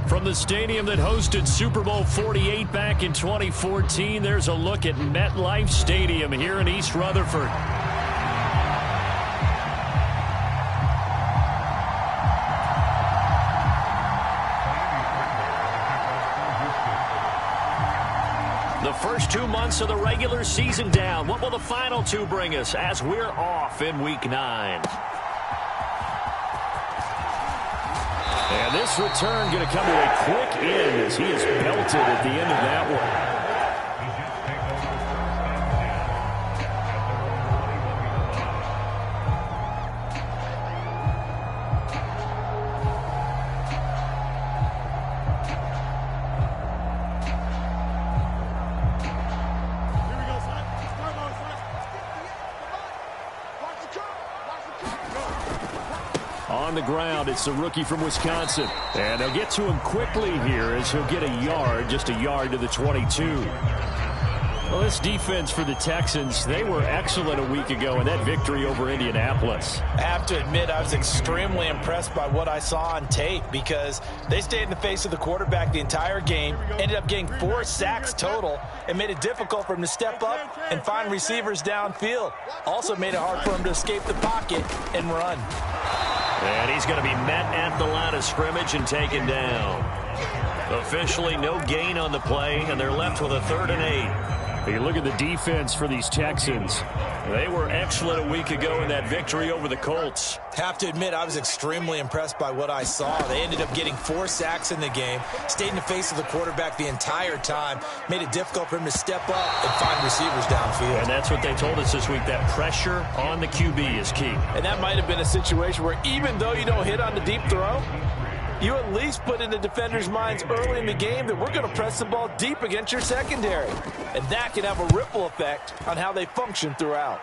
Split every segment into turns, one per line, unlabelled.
From the stadium that hosted Super Bowl 48 back in 2014, there's a look at MetLife Stadium here in East Rutherford. The first 2 months of the regular season down. What will the final two bring us as we're off in Week 9? And this return going to come to a quick end as he is belted at the end of that one. On the ground, it's the rookie from Wisconsin. And they'll get to him quickly here as he'll get a yard, just a yard to the 22. Well, this defense for the Texans, they were excellent a week ago in that victory over Indianapolis.
I have to admit, I was extremely impressed by what I saw on tape because they stayed in the face of the quarterback the entire game, ended up getting 4 sacks total, and made it difficult for him to step up and find receivers downfield. Also made it hard for him to escape the pocket and run.
And he's going to be met at the line of scrimmage and taken down. Officially no gain on the play, and they're left with a 3rd and 8. You look at the defense for these Texans. They were excellent a week ago in that victory over the Colts.
Have to admit, I was extremely impressed by what I saw. They ended up getting 4 sacks in the game, stayed in the face of the quarterback the entire time, made it difficult for him to step up and find receivers downfield.
And that's what they told us this week, that pressure on the QB is key.
And that might have been a situation where even though you don't hit on the deep throw, you at least put in the defenders' minds early in the game that we're going to press the ball deep against your secondary. And that can have a ripple effect on how they function throughout.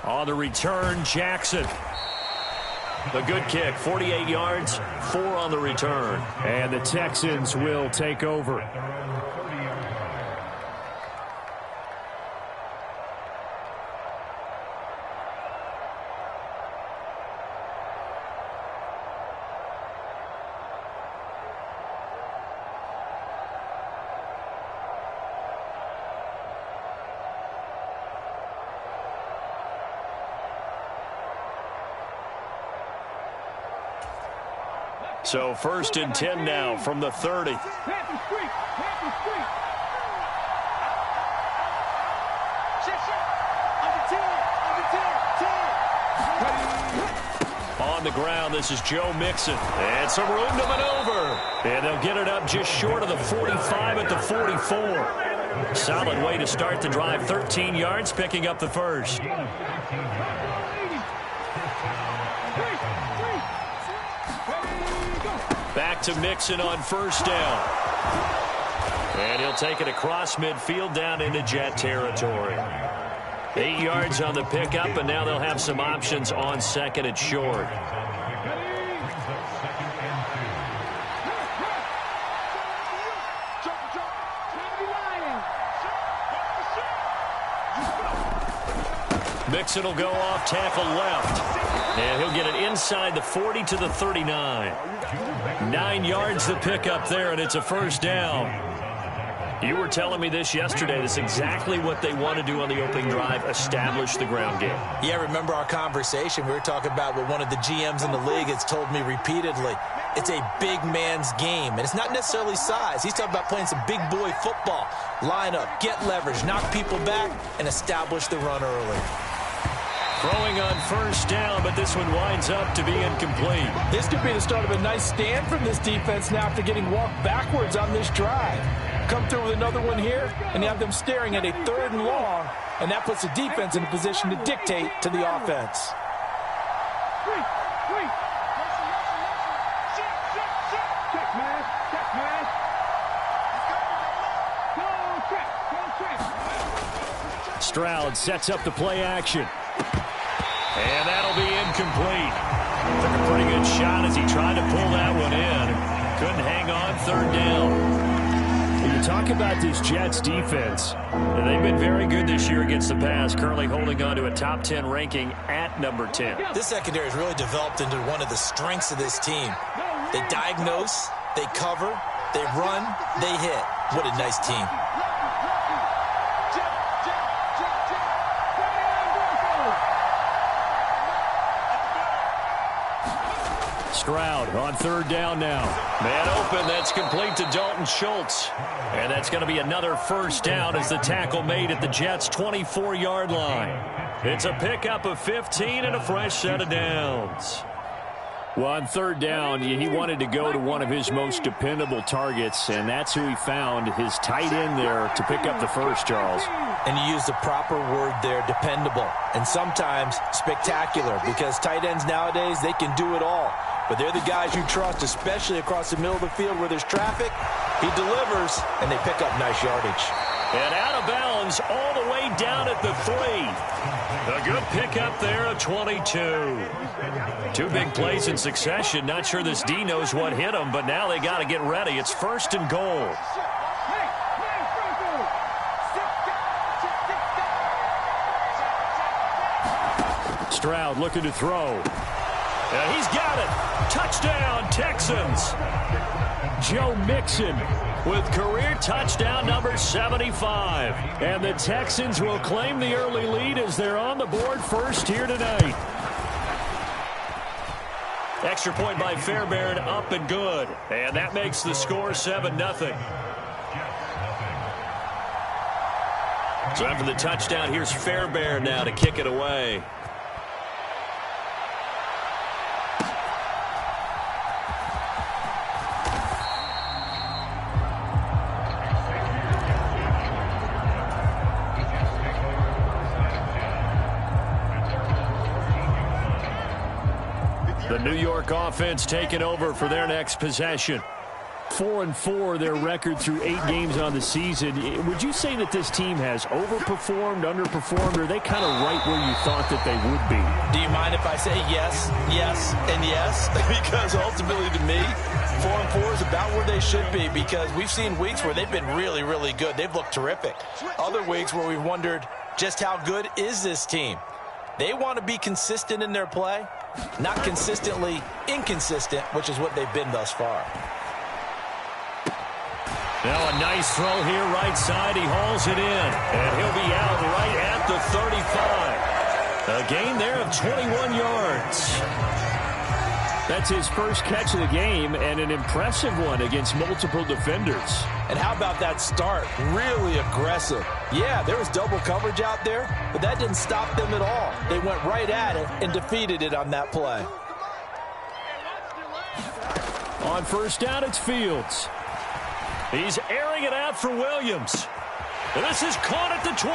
On the return, Jackson. A good kick, 48 yards, 4 on the return. And the Texans will take over. So 1st and 10 now from the 30. On the ground, this is Joe Mixon. And some room to maneuver. And they'll get it up just short of the 45 at the 44. Solid way to start the drive. 13 yards, picking up the first. Back to Mixon on 1st down. And he'll take it across midfield down into Jet territory. 8 yards on the pickup, and now they'll have some options on 2nd and short. Mixon will go off tackle left. And he'll get it inside the 40 to the 39. 9 yards to pick up there, and it's a 1st down. You were telling me this yesterday. That's exactly what they want to do on the opening drive, establish the ground game.
Yeah, remember our conversation. We were talking about what one of the GMs in the league has told me repeatedly. It's a big man's game, and it's not necessarily size. He's talking about playing some big boy football. Line up, get leverage, knock people back, and establish the run early.
Throwing on 1st down, but this one winds up to be incomplete.
This could be the start of a nice stand from this defense now after getting walked backwards on this drive. Come through with another one here, and you have them staring at a 3rd and long, and that puts the defense in a position to dictate to the offense.
Stroud sets up the play action. And that'll be incomplete. Took a pretty good shot as he tried to pull that one in. Couldn't hang on 3rd down. When you talk about this Jets defense, they've been very good this year against the pass, currently holding on to a top 10 ranking at number 10.
This secondary has really developed into one of the strengths of this team. They diagnose, they cover, they run, they hit. What a nice team.
Stroud on third down now. Man open, that's complete to Dalton Schultz. And that's going to be another first down as the tackle made at the Jets' 24-yard line. It's a pickup of 15 and a fresh set of downs. Well, on third down, he wanted to go to one of his most dependable targets, and that's who he found, his tight end there, to pick up the first, Charles.
And you used the proper word there, dependable, and sometimes spectacular, because tight ends nowadays, they can do it all. But they're the guys you trust, especially across the middle of the field where there's traffic. He delivers, and they pick up nice yardage.
And out of bounds all the way down at the 3. A good pickup there of 22. Two big plays in succession. Not sure this D knows what hit him, but now they got to get ready. It's first and goal. Stroud looking to throw. And he's got it. Touchdown, Texans. Joe Mixon with career touchdown number 75. And the Texans will claim the early lead as they're on the board first here tonight. Extra point by Fairbairn, up and good. And that makes the score 7-0. So after the touchdown, here's Fairbairn now to kick it away. The New York offense taking over for their next possession. 4-4 their record through 8 games on the season. Would you say that this team has overperformed, underperformed, or are they kind of right where you thought that they would be?
Do you mind if I say yes, yes, and yes? Because ultimately to me, 4-4 is about where they should be, because we've seen weeks where they've been really, really good. They've looked terrific. Other weeks where we've wondered just how good is this team. They want to be consistent in their play, not consistently inconsistent, which is what they've been thus far.
Now a nice throw here right side. He hauls it in, and he'll be out right at the 35. A gain there of 21 yards. That's his first catch of the game, and an impressive one against multiple defenders.
And how about that start? Really aggressive. Yeah, there was double coverage out there, but that didn't stop them at all. They went right at it and defeated it on that play.
On first down, it's Fields. He's airing it out for Williams. And this is caught at the 20.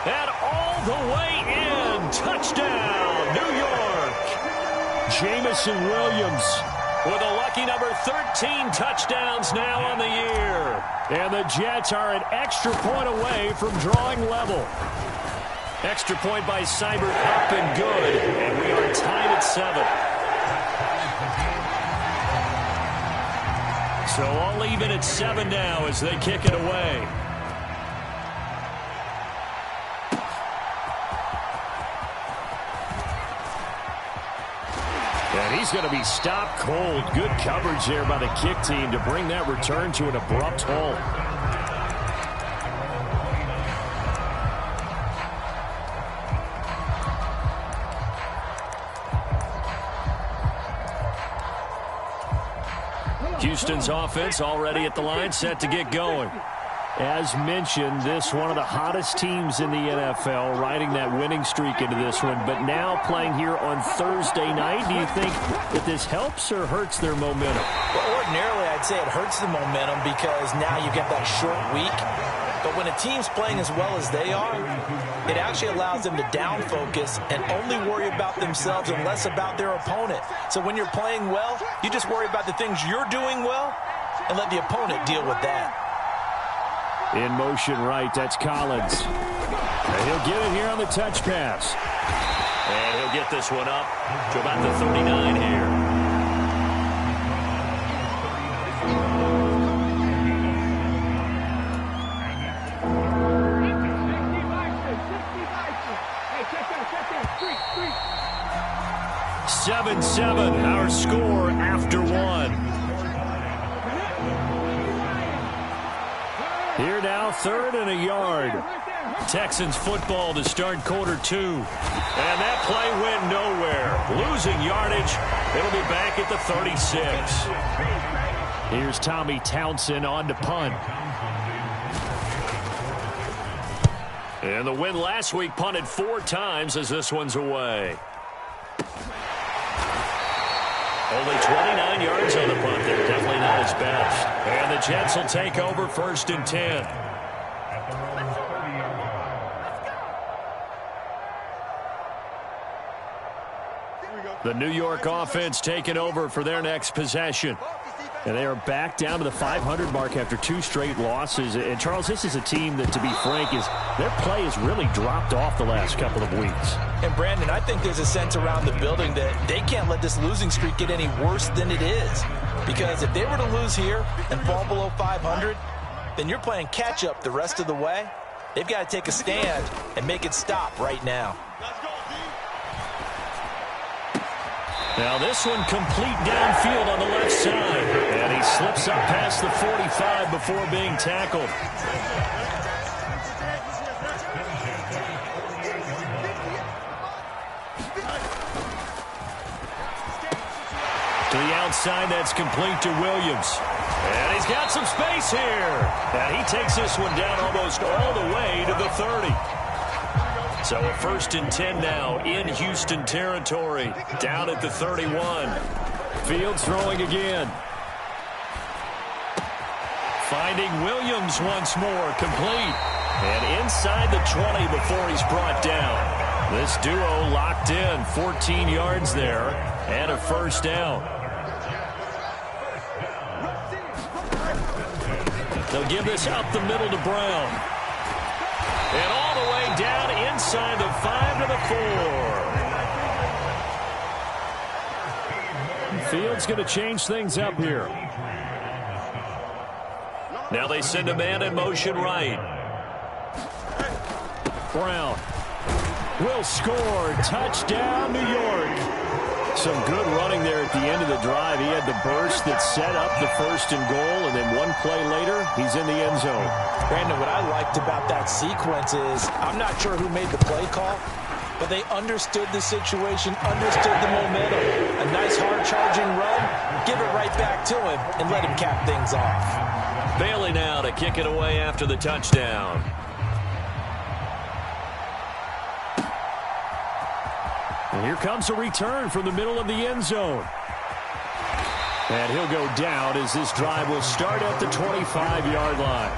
And all the way in. Touchdown, New York. Jamison Williams with a lucky number 13 touchdowns now on the year. And the Jets are an extra point away from drawing level. Extra point by Seibert, up and good. And we are tied at 7. So all even at 7 now as they kick it away. And he's going to be stopped cold. Good coverage there by the kick team to bring that return to an abrupt halt. Houston's offense already at the line, set to get going. As mentioned, this one of the hottest teams in the NFL, riding that winning streak into this one, but now playing here on Thursday night. Do you think that this helps or hurts their momentum?
Well, ordinarily, I'd say it hurts the momentum because now you get that short week. But when a team's playing as well as they are, it actually allows them to down focus and only worry about themselves and less about their opponent. So when you're playing well, you just worry about the things you're doing well and let the opponent deal with that.
In motion right, that's Collins. And he'll get it here on the touch pass. And he'll get this one up to about the 39 here. 7-7, our score after one. Here now, 3rd and a yard. Texans football to start quarter 2. And that play went nowhere. Losing yardage. It'll be back at the 36. Here's Tommy Townsend on to punt. And the win last week punted 4 times as this one's away. Only 29 yards on the punt there. Definitely not his best. And the Jets will take over 1st and 10. The New York offense taking over for their next possession. And they are back down to the 500 mark after 2 straight losses. And, Charles, this is a team that, to be frank, their play has really dropped off the last couple of weeks.
And, Brandon, I think there's a sense around the building that they can't let this losing streak get any worse than it is. Because if they were to lose here and fall below 500, then you're playing catch-up the rest of the way. They've got to take a stand and make it stop right now.
Now this one complete downfield on the left side. And he slips up past the 45 before being tackled. To the outside, that's complete to Williams. And he's got some space here. And he takes this one down almost all the way to the 30. So a 1st and 10 now in Houston territory, down at the 31. Fields throwing again. Finding Williams once more, complete. And inside the 20 before he's brought down. This duo locked in, 14 yards there, and a 1st down. They'll give this up the middle to Brown. And all the way down inside the 5 to the 4. Fields going to change things up here. Now they send a man in motion right. Brown will score. Touchdown, New York. Some good running there at the end of the drive. He had the burst that set up the 1st and goal, and then one play later, he's in the end zone.
Brandon, what I liked about that sequence is I'm not sure who made the play call, but they understood the situation, understood the momentum. A nice hard-charging run, give it right back to him, and let him cap things off.
Bailey now to kick it away after the touchdown. And here comes a return from the middle of the end zone. And he'll go down as this drive will start at the 25-yard line.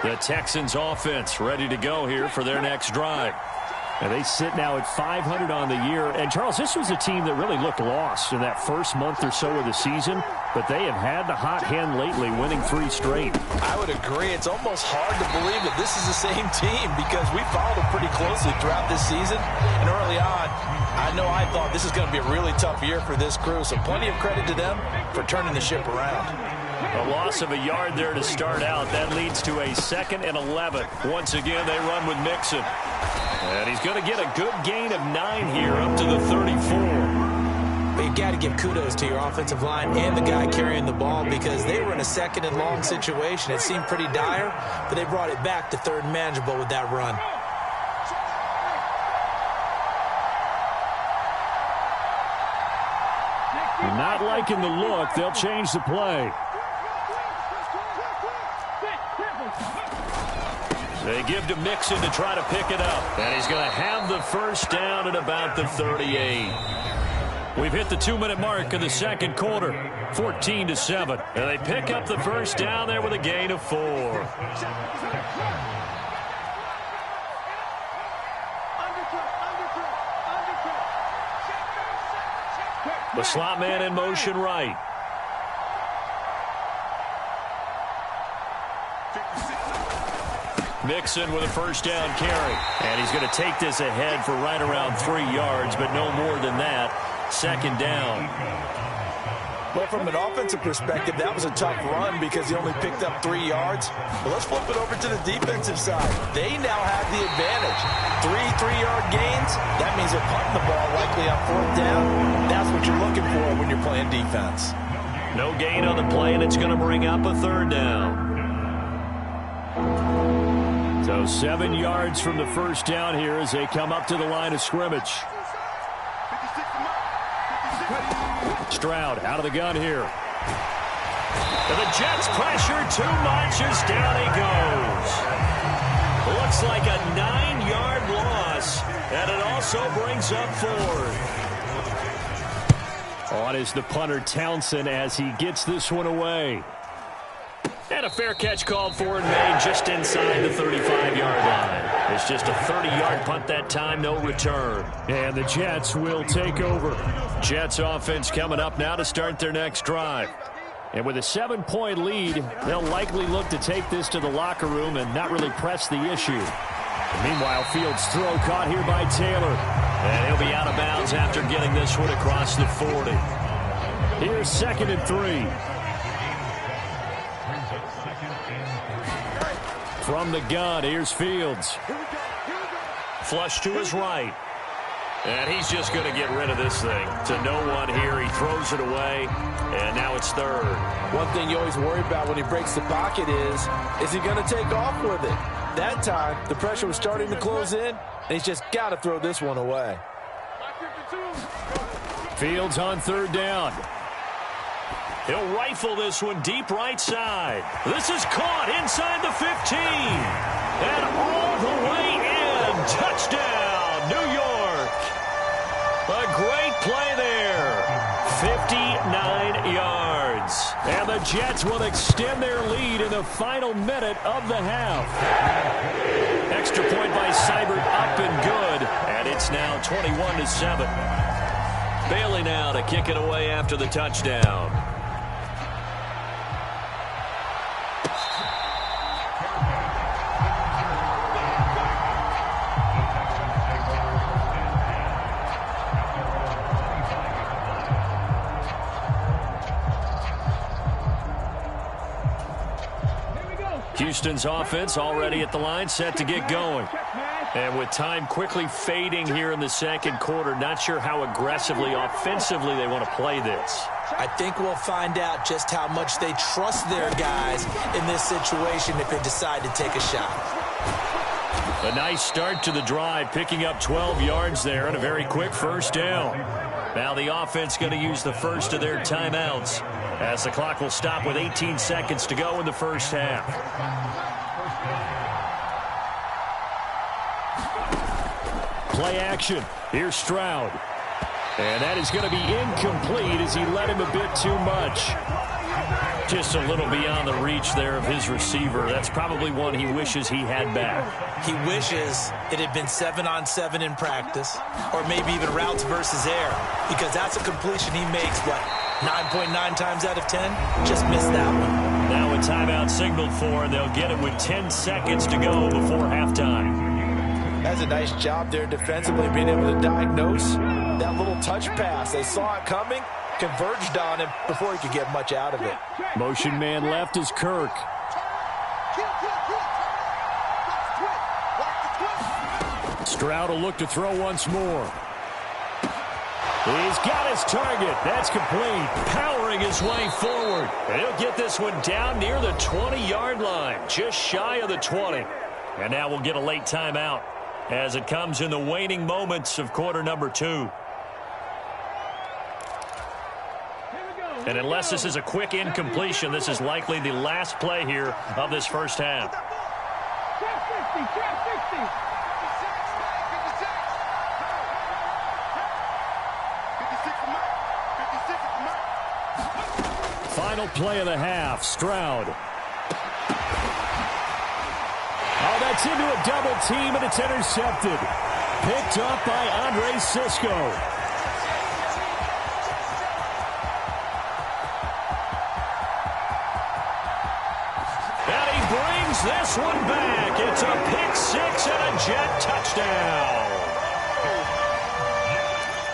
The Texans offense ready to go here for their next drive. And they sit now at 500 on the year. And, Charles, this was a team that really looked lost in that first month or so of the season. But they have had the hot hand lately, winning 3 straight.
I would agree. It's almost hard to believe that this is the same team because we followed them pretty closely throughout this season. And early on, I know I thought this is going to be a really tough year for this crew. So plenty of credit to them for turning the ship around.
A loss of a yard there to start out. That leads to a 2nd and 11. Once again, they run with Mixon. And he's going to get a good gain of 9 here up to the 34.
But you've got to give kudos to your offensive line and the guy carrying the ball because they were in a 2nd and long situation. It seemed pretty dire, but they brought it back to 3rd and manageable with that run.
Not liking the look. They'll change the play. They give to Mixon to try to pick it up. And he's going to have the 1st down at about the 38. We've hit the 2-minute mark of the 2nd quarter. 14-7. And they pick up the 1st down there with a gain of 4. The slot man in motion right. Mixon with a 1st down carry. And he's going to take this ahead for right around 3 yards, but no more than that. 2nd down.
Well, from an offensive perspective, that was a tough run because he only picked up 3 yards. But let's flip it over to the defensive side. They now have the advantage. 3 3-yard gains, that means they're punting the ball likely on 4th down. That's what you're looking for when you're playing defense.
No gain on the play, and it's going to bring up a 3rd down. So 7 yards from the 1st down here as they come up to the line of scrimmage. Stroud out of the gun here. And the Jets pressure too much as down he goes. Looks like a 9-yard loss, and it also brings up 4th. On is the punter Townsend as he gets this one away. And a fair catch called for and made just inside the 35-yard line. It's just a 30-yard punt that time, no return. And the Jets will take over. Jets offense coming up now to start their next drive. And with a 7-point lead, they'll likely look to take this to the locker room and not really press the issue. And meanwhile, Fields' throw caught here by Taylor. And he'll be out of bounds after getting this one across the 40. Here's 2nd and 3. From the gun, here's Fields. Flush to his right. And he's just going to get rid of this thing. To no one here. He throws it away. And now it's 3rd.
One thing you always worry about when he breaks the pocket is he going to take off with it? That time, the pressure was starting to close in, and he's just got to throw this one away.
Fields on 3rd down. He'll rifle this one deep right side. This is caught inside the 15. And all the way in. Touchdown, New York. A great play there. 59 yards. And the Jets will extend their lead in the final minute of the half. Extra point by Seibert up and good. And it's now 21-7. Bailey now to kick it away after the touchdown. Houston's offense already at the line, set to get going. And with time quickly fading here in the 2nd quarter, not sure how aggressively, offensively they want to play this.
I think we'll find out just how much they trust their guys in this situation if they decide to take a shot.
A nice start to the drive, picking up 12 yards there and a very quick 1st down. Now the offense going to use the first of their timeouts as the clock will stop with 18 seconds to go in the 1st half. Play action. Here's Stroud. And that is going to be incomplete as he led him a bit too much. Just a little beyond the reach there of his receiver. That's probably one he wishes he had back.
He wishes it had been 7-on-7 in practice, or maybe even routes versus air, because that's a completion he makes, what, 9.9 times out of 10? Just missed that one.
Now a timeout signaled for, and they'll get it with 10 seconds to go before halftime.
That's a nice job there defensively, being able to diagnose that little touch pass. They saw it coming, converged on him before he could get much out of it.
Motion man left is Kirk. Stroud will look to throw once more. He's got his target. That's complete. Powering his way forward. And he'll get this one down near the 20-yard line. Just shy of the 20. And now we'll get a late timeout as it comes in the waning moments of quarter number 2. And unless this is a quick incompletion, this is likely the last play here of this 1st half. Final play of the half, Stroud. Oh, that's into a double team, and it's intercepted. Picked up by Andre Sisco. And he brings this one back. It's a pick 6 and a Jet touchdown.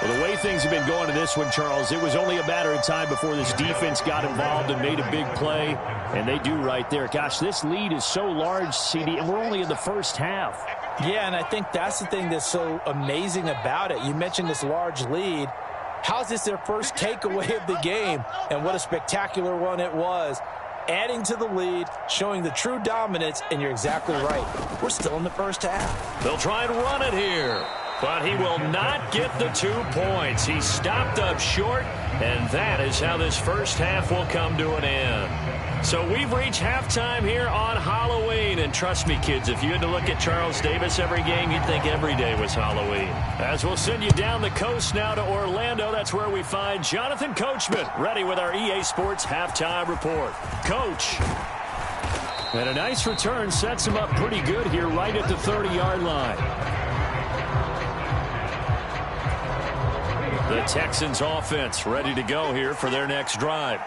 Well, the way things have been going to this one, Charles, it was only a matter of time before this defense got involved and made a big play, and they do right there. Gosh, this lead is so large, CD, and we're only in the first half.
Yeah, and I think that's the thing that's so amazing about it. You mentioned this large lead. How's this their first takeaway of the game? And what a spectacular one it was. Adding to the lead, showing the true dominance, and you're exactly right. We're still in the first half.
They'll try and run it here, but he will not get the 2 points. He stopped up short, and that is how this first half will come to an end. So we've reached halftime here on Halloween. And trust me, kids, if you had to look at Charles Davis every game, you'd think every day was Halloween. As we'll send you down the coast now to Orlando, that's where we find Jonathan Coachman, ready with our EA Sports Halftime Report. Coach. And a nice return sets him up pretty good here right at the 30-yard line. The Texans offense ready to go here for their next drive.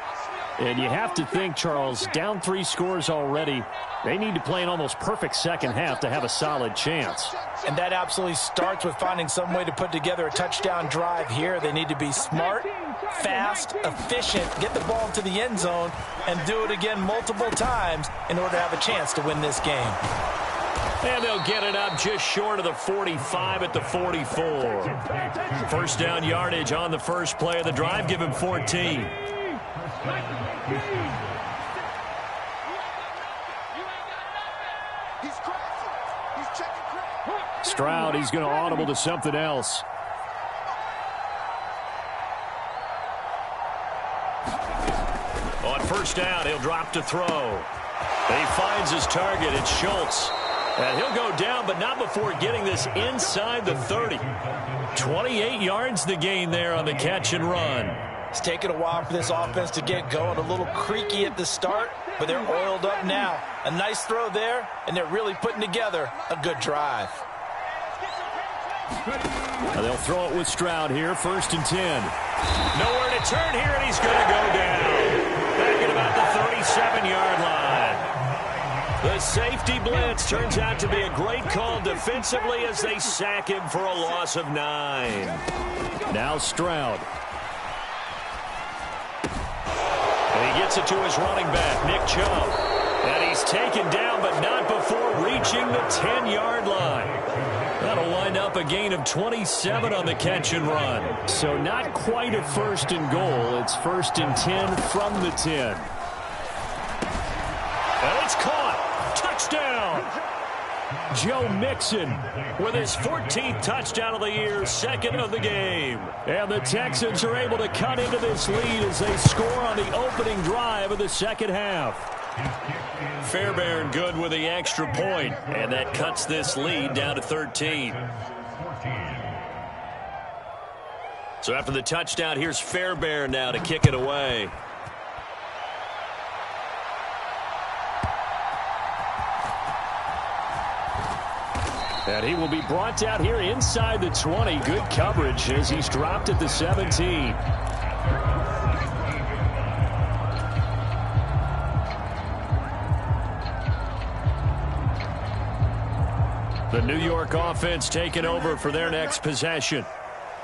And you have to think, Charles, down 3 scores already. They need to play an almost perfect second half to have a solid chance.
And that absolutely starts with finding some way to put together a touchdown drive here. They need to be smart, fast, efficient, get the ball into the end zone, and do it again multiple times in order to have a chance to win this game.
And they'll get it up just short of the 45 at the 44. First down yardage on the first play of the drive. Give him 14. Stroud, he's going to audible to something else. On first down, he'll drop to throw. He finds his target. It's Schultz. And he'll go down, but not before getting this inside the 30. 28 yards the gain there on the catch and run.
It's taken a while for this offense to get going. A little creaky at the start, but they're oiled up now. A nice throw there, and they're really putting together a good drive.
Now they'll throw it with Stroud here, 1st and 10. Nowhere to turn here, and he's going to go down. Back at about the 37-yard line. The safety blitz turns out to be a great call defensively as they sack him for a loss of 9. Now Stroud. And he gets it to his running back, Nick Chubb. And he's taken down, but not before reaching the 10-yard line. That'll wind up a gain of 27 on the catch and run. So not quite a 1st and goal. It's 1st and 10 from the 10. And it's caught. Touchdown. Joe Mixon with his 14th touchdown of the year, 2nd of the game. And the Texans are able to cut into this lead as they score on the opening drive of the second half. Fairbairn good with the extra point, and that cuts this lead down to 13. So after the touchdown, here's Fairbairn now to kick it away. And he will be brought down here inside the 20. Good coverage as he's dropped at the 17. The New York offense taking over for their next possession.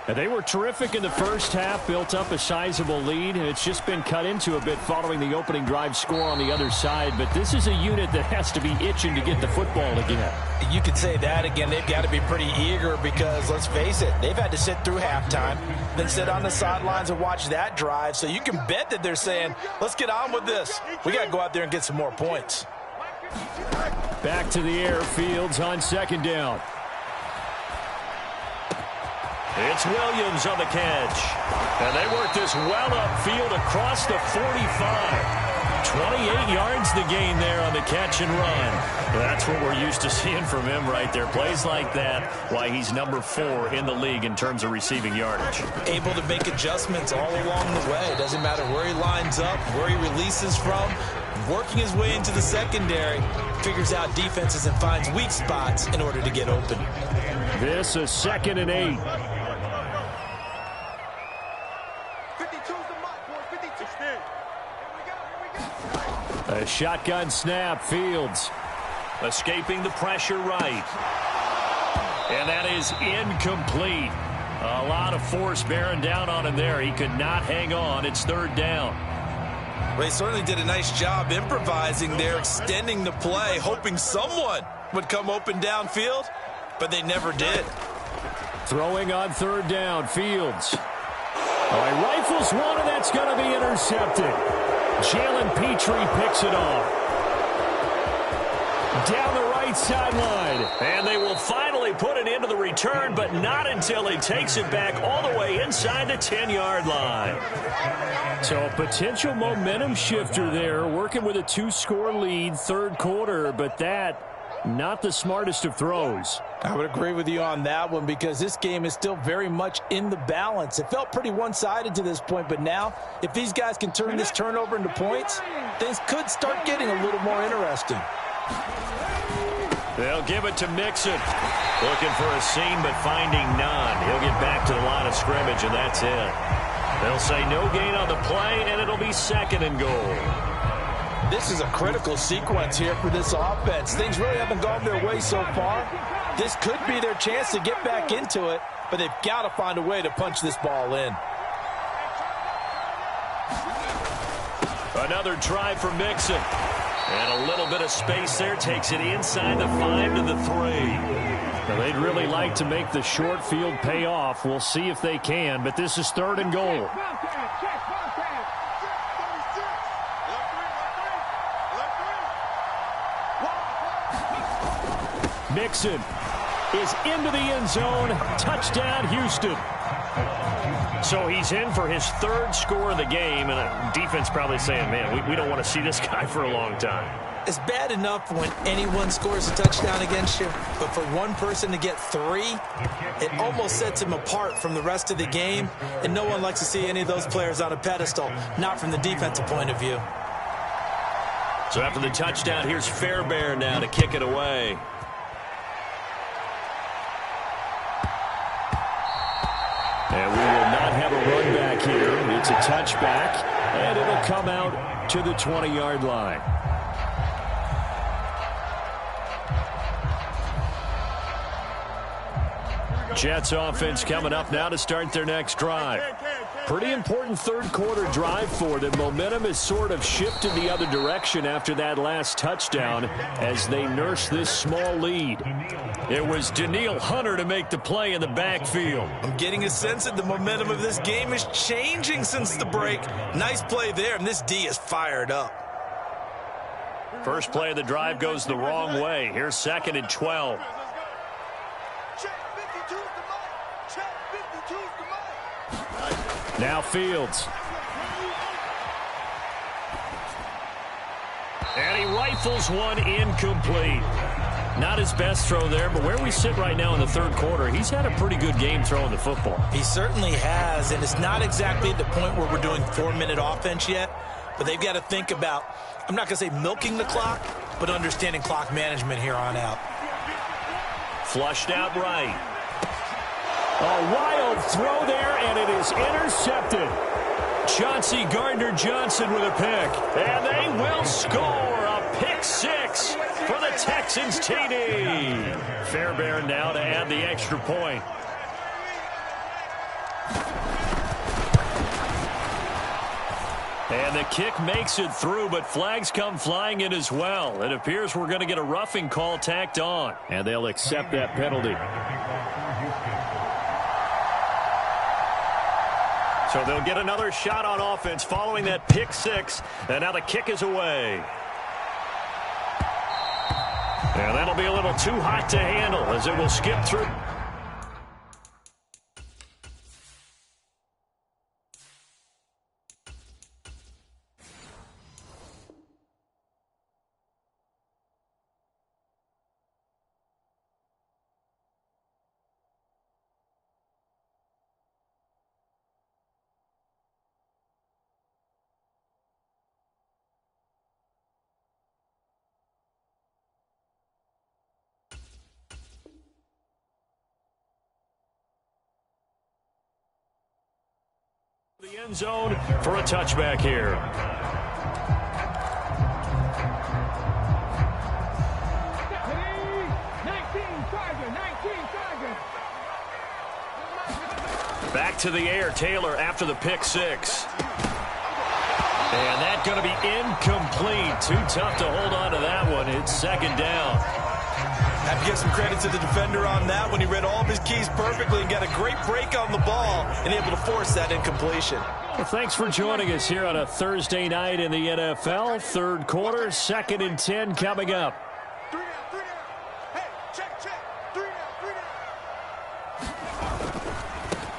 And they were terrific in the first half, built up a sizable lead, and it's just been cut into a bit following the opening drive score on the other side. But this is a unit that has to be itching to get the football again.
You could say that again. They've got to be pretty eager because, let's face it, they've had to sit through halftime, then sit on the sidelines and watch that drive. So you can bet that they're saying, let's get on with this. We got to go out there and get some more points.
Back to the air, Fields on 2nd down. It's Williams on the catch. And they work this well upfield across the 45. 28 yards the gain there on the catch and run. That's what we're used to seeing from him right there. Plays like that, why he's number 4 in the league in terms of receiving yardage.
Able to make adjustments all along the way. Doesn't matter where he lines up, where he releases from. Working his way into the secondary, figures out defenses and finds weak spots in order to get open.
This is 2nd and 8. A shotgun snap, Fields. Escaping the pressure right. And that is incomplete. A lot of force bearing down on him there. He could not hang on. It's third down.
Well, he certainly did a nice job improvising there, extending the play, hoping someone would come open downfield, but they never did.
Throwing on third down, Fields. All right, rifles one, and that's going to be intercepted. Jalen Petrie picks it off. Down the right sideline. And they will finally put it into the return, but not until he takes it back all the way inside the 10-yard line. So a potential momentum shifter there, working with a 2-score lead, third quarter, but that, not the smartest of throws.
I would agree with you on that one because this game is still very much in the balance. It felt pretty one-sided to this point, but now if these guys can turn this turnover into points, things could start getting a little more interesting.
They'll give it to Mixon. Looking for a seam, but finding none. He'll get back to the line of scrimmage, and that's it. They'll say no gain on the play, and it'll be second and goal.
This is a critical sequence here for this offense. Things really haven't gone their way so far. This could be their chance to get back into it, but they've got to find a way to punch this ball in.
Another try for Mixon. And a little bit of space there takes it inside the 5 to the 3. Now, they'd really like to make the short field pay off. We'll see if they can, but this is third and goal. Mixon is into the end zone. Touchdown, Houston. So he's in for his third score of the game, and a defense probably saying, man, we don't want to see this guy for a long time.
It's bad enough when anyone scores a touchdown against you, but for one person to get 3, it almost sets him apart from the rest of the game, and no one likes to see any of those players on a pedestal, not from the defensive point of view.
So after the touchdown, here's Fairbairn now to kick it away. And we will not have a run back here. It's a touchback, and it'll come out to the 20-yard line. Jets offense coming up now to start their next drive. Pretty important third quarter drive for them. Momentum has sort of shifted the other direction after that last touchdown as they nurse this small lead. It was Danielle Hunter to make the play in the backfield.
I'm getting a sense that the momentum of this game is changing since the break. Nice play there, and this D is fired up.
First play of the drive goes the wrong way. Here's second and 12. Now Fields. And he rifles one incomplete. Not his best throw there, but where we sit right now in the third quarter, he's had a pretty good game throwing the football.
He certainly has, and it's not exactly at the point where we're doing 4-minute offense yet, but they've got to think about, I'm not going to say milking the clock, but understanding clock management here on out.
Flushed out right. A wild throw there, and it is intercepted. Chauncey Gardner-Johnson with a pick. And they will score a pick 6 for the Texans TD. Fairbairn now to add the extra point. And the kick makes it through, but flags come flying in as well. It appears we're going to get a roughing call tacked on, and they'll accept that penalty. So they'll get another shot on offense following that pick 6, and now the kick is away. And that'll be a little too hot to handle as it will skip through. The end zone for a touchback here. Back to the air, Taylor after the pick six. And that's going to be incomplete. Too tough to hold on to that one. It's second down.
Have to give some credit to the defender on that when he read all of his keys perfectly and got a great break on the ball and able to force that incompletion.
Well, thanks for joining us here on a Thursday night in the NFL. Third quarter, 2nd and 10 coming up.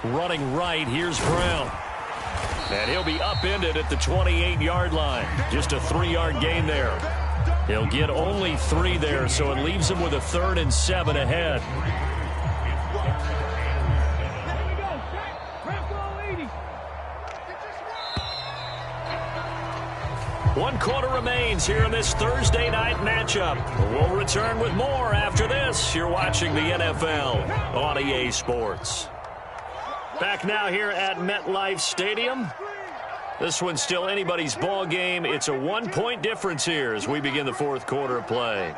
Running right, here's Brown. And he'll be upended at the 28-yard line. Just a 3-yard gain there. He'll get only 3 there, so it leaves him with a 3rd and 7 ahead. One quarter remains here in this Thursday night matchup. We'll return with more after this. You're watching the NFL on EA Sports. Back now here at MetLife Stadium. This one's still anybody's ball game. It's a 1-point difference here as we begin the 4th quarter of play.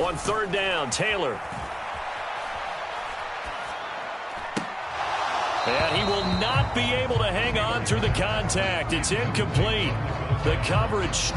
On 3rd down, Taylor. And he will not be able to hang on through the contact. It's incomplete. The coverage.